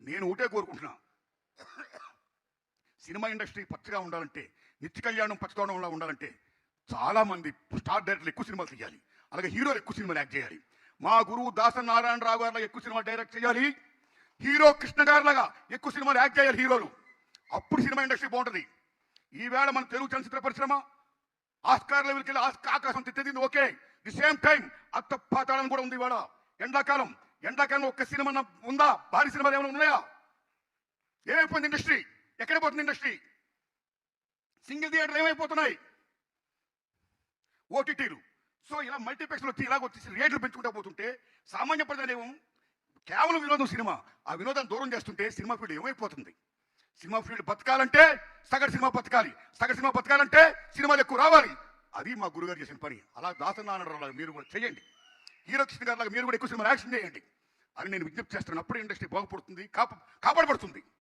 నేను ఒకటే కోరుకుంటున్నా, సినిమా ఇండస్ట్రీ పచ్చగా ఉండాలంటే, నిత్య కళ్యాణం పచ్చదోడంలా ఉండాలంటే చాలామంది స్టార్ డైరెక్టర్లు ఎక్కువ సినిమాలు తీయాలి, అలాగే హీరోలు ఎక్కువ సినిమాలు యాక్ట్ చేయాలి. మా గురువు దాసరి నారాయణరావు గారిలా ఎక్కువ సినిమాలు డైరెక్ట్ చేయాలి, హీరో కృష్ణ గారిలాగా ఎక్కువ సినిమాలు యాక్ట్ చేయాలి హీరోలు. అప్పుడు సినిమా ఇండస్ట్రీ బాగుంటుంది. ఈవేళ మన తెలుగు చలనచిత్ర పరిశ్రమ ఆస్కార్ లెవెల్కి వెళ్ళి ఆకాశం తిట్టేది ఓకే, ది సేమ్ టైం అత్త పాతాళం కూడా ఉంది. ఇవాళ ఎండాకాలం ఒక్క సినిమా ఉందా? భారీ సినిమాలు ఏమైనా ఉన్నాయా? ఏమైపోయింది ఇండస్ట్రీ? ఎక్కడ పోతుంది ఇండస్ట్రీ? సింగిల్ థియేటర్లు ఏమైపోతున్నాయి? ఓటీటీలు. సో ఇలా మల్టీప్లెక్స్లు వచ్చి ఇలాగ వచ్చేసి రేట్లు పెంచుకుంటూ పోతుంటే సామాన్య ప్రజలేమో కేవలం వినోదం, సినిమా ఆ వినోదాన్ని దూరం చేస్తుంటే సినిమా ఫీల్డ్ ఏమైపోతుంది? సినిమా ఫీల్డ్ బతకాలంటే సగటు సినిమా బతకాలి, సగటు సినిమా బతకాలంటే సినిమాలు ఎక్కువ రావాలి. అది మా గురుగారు చేసిన పని. అలా దాసరి నారాయణరావు మీరు కూడా చేయండి, హీరో కృష్ణ గారిలాగా మీరు కూడా ఎక్కువ సినిమా యాక్షన్ చేయండి అని నేను విజ్ఞప్తి చేస్తున్నాను. అప్పుడే ఇండస్ట్రీ బాగుపడుతుంది, కాపాడబడుతుంది.